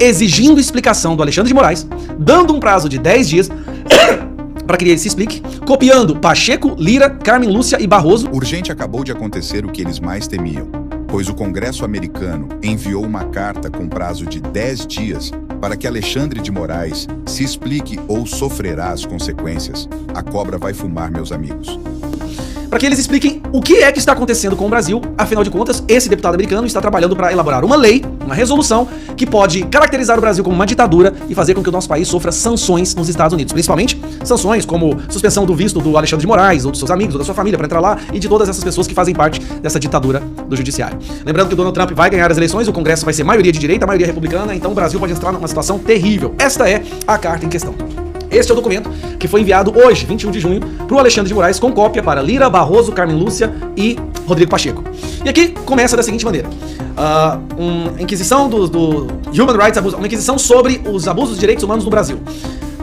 exigindo explicação do Alexandre de Moraes, dando um prazo de 10 dias para que ele se explique, copiando Pacheco, Lira, Carmen Lúcia e Barroso. Urgente acabou de acontecer o que eles mais temiam, pois o Congresso americano enviou uma carta com prazo de 10 dias para que Alexandre de Moraes se explique ou sofrerá as consequências. A cobra vai fumar, meus amigos. Para que eles expliquem o que é que está acontecendo com o Brasil. Afinal de contas, esse deputado americano está trabalhando para elaborar uma lei, uma resolução, que pode caracterizar o Brasil como uma ditadura e fazer com que o nosso país sofra sanções nos Estados Unidos. Principalmente sanções como suspensão do visto do Alexandre de Moraes, ou dos seus amigos, ou da sua família para entrar lá, e de todas essas pessoas que fazem parte dessa ditadura do judiciário. Lembrando que o Donald Trump vai ganhar as eleições, o Congresso vai ser maioria de direita, maioria republicana, então o Brasil pode entrar numa situação terrível. Esta é a carta em questão. Este é o documento que foi enviado hoje, 21 de junho, para o Alexandre de Moraes, com cópia para Lira, Barroso, Carmen Lúcia e Rodrigo Pacheco. E aqui começa da seguinte maneira. Uma inquisição do Human Rights Abuse, uma inquisição sobre os abusos de direitos humanos no Brasil.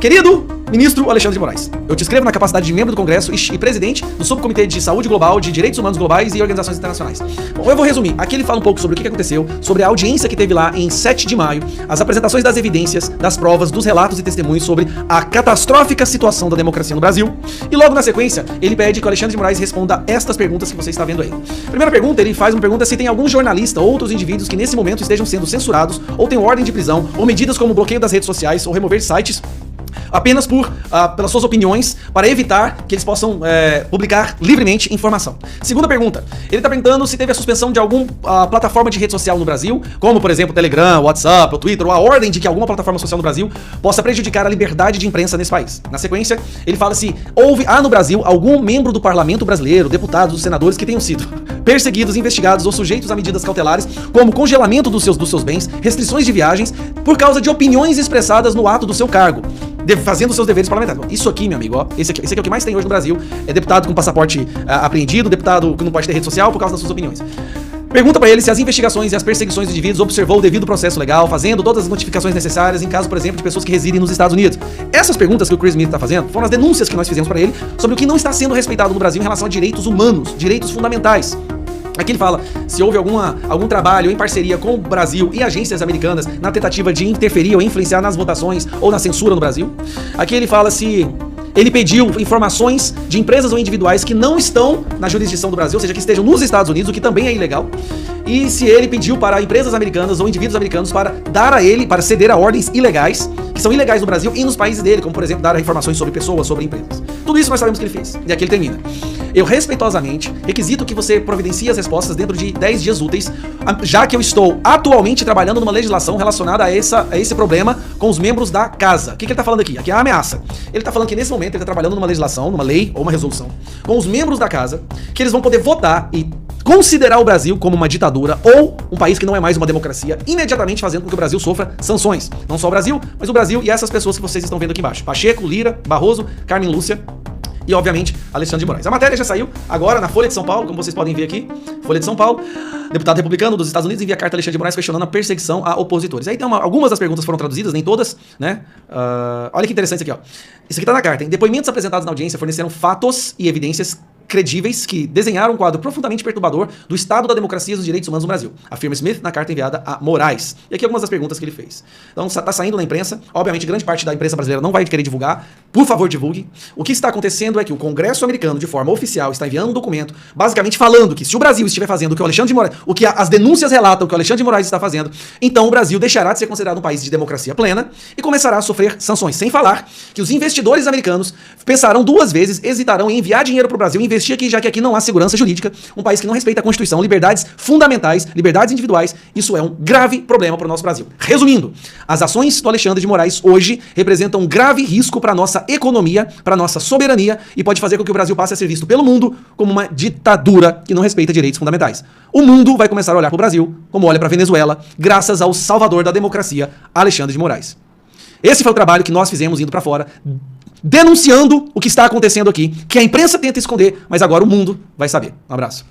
Querido ministro Alexandre de Moraes, eu te escrevo na capacidade de membro do Congresso e presidente do Subcomitê de Saúde Global, de Direitos Humanos Globais e Organizações Internacionais. Bom, eu vou resumir. Aqui ele fala um pouco sobre o que aconteceu, sobre a audiência que teve lá em 7 de maio, as apresentações das evidências, das provas, dos relatos e testemunhos sobre a catastrófica situação da democracia no Brasil. E logo na sequência, ele pede que o Alexandre de Moraes responda estas perguntas que você está vendo aí. Primeira pergunta, ele faz uma pergunta se tem algum jornalista ou outros indivíduos que nesse momento estejam sendo censurados ou tenham ordem de prisão ou medidas como bloqueio das redes sociais ou remover sites apenas pelas suas opiniões, para evitar que eles possam publicar livremente informação. Segunda pergunta, ele está perguntando se teve a suspensão de alguma plataforma de rede social no Brasil, como por exemplo o Telegram, o WhatsApp, o Twitter, ou a ordem de que alguma plataforma social no Brasil possa prejudicar a liberdade de imprensa nesse país. Na sequência, ele fala se há no Brasil algum membro do parlamento brasileiro, deputados, os senadores que tenham sido perseguidos, investigados ou sujeitos a medidas cautelares, como congelamento dos seus bens, restrições de viagens, por causa de opiniões expressadas no ato do seu cargo, fazendo seus deveres parlamentares. Isso aqui, meu amigo, ó, esse aqui é o que mais tem hoje no Brasil, é deputado com passaporte apreendido, deputado que não pode ter rede social por causa das suas opiniões. Pergunta pra ele se as investigações e as perseguições de indivíduos observou o devido processo legal, fazendo todas as notificações necessárias em caso, por exemplo, de pessoas que residem nos Estados Unidos. Essas perguntas que o Chris Smith está fazendo foram as denúncias que nós fizemos para ele sobre o que não está sendo respeitado no Brasil em relação a direitos humanos, direitos fundamentais. Aqui ele fala se houve algum trabalho em parceria com o Brasil e agências americanas na tentativa de interferir ou influenciar nas votações ou na censura no Brasil. Aqui ele fala se ele pediu informações de empresas ou individuais que não estão na jurisdição do Brasil, ou seja, que estejam nos Estados Unidos, o que também é ilegal. E se ele pediu para empresas americanas ou indivíduos americanos para ceder a ordens ilegais, que são ilegais no Brasil e nos países dele, como por exemplo dar informações sobre pessoas, sobre empresas. Tudo isso nós sabemos que ele fez. E aqui ele termina. Eu respeitosamente requisito que você providencie as respostas dentro de 10 dias úteis, já que eu estou atualmente trabalhando numa legislação relacionada a esse problema com os membros da casa. O que ele está falando aqui? Aqui é a ameaça. Ele está falando que nesse momento ele está trabalhando numa legislação, numa lei ou uma resolução, com os membros da casa, que eles vão poder votar e considerar o Brasil como uma ditadura ou um país que não é mais uma democracia, imediatamente fazendo com que o Brasil sofra sanções. Não só o Brasil, mas o Brasil e essas pessoas que vocês estão vendo aqui embaixo. Pacheco, Lira, Barroso, Carmen Lúcia e, obviamente, Alexandre de Moraes. A matéria já saiu agora na Folha de São Paulo, como vocês podem ver aqui. Folha de São Paulo. Deputado republicano dos Estados Unidos envia carta a Alexandre de Moraes questionando a perseguição a opositores. Aí tem algumas das perguntas foram traduzidas, nem todas, né? Olha que interessante isso aqui, ó. Isso aqui tá na carta, hein? Depoimentos apresentados na audiência forneceram fatos e evidências credíveis que desenharam um quadro profundamente perturbador do estado da democracia e dos direitos humanos no Brasil, afirma Smith na carta enviada a Moraes. E aqui algumas das perguntas que ele fez. Então está saindo na imprensa, obviamente grande parte da imprensa brasileira não vai querer divulgar, por favor divulgue. O que está acontecendo é que o Congresso americano, de forma oficial, está enviando um documento, basicamente falando que se o Brasil estiver fazendo o que o Alexandre de Moraes, o que as denúncias relatam que o Alexandre de Moraes está fazendo, então o Brasil deixará de ser considerado um país de democracia plena e começará a sofrer sanções, sem falar que os investidores americanos pensarão 2 vezes, hesitarão em enviar dinheiro para o Brasil e investir aqui, já que aqui não há segurança jurídica, um país que não respeita a Constituição, liberdades fundamentais, liberdades individuais. Isso é um grave problema para o nosso Brasil. Resumindo, as ações do Alexandre de Moraes hoje representam um grave risco para a nossa economia, para a nossa soberania e pode fazer com que o Brasil passe a ser visto pelo mundo como uma ditadura que não respeita direitos fundamentais. O mundo vai começar a olhar para o Brasil como olha para a Venezuela, graças ao salvador da democracia, Alexandre de Moraes. Esse foi o trabalho que nós fizemos indo para fora, denunciando o que está acontecendo aqui, que a imprensa tenta esconder, mas agora o mundo vai saber. Um abraço.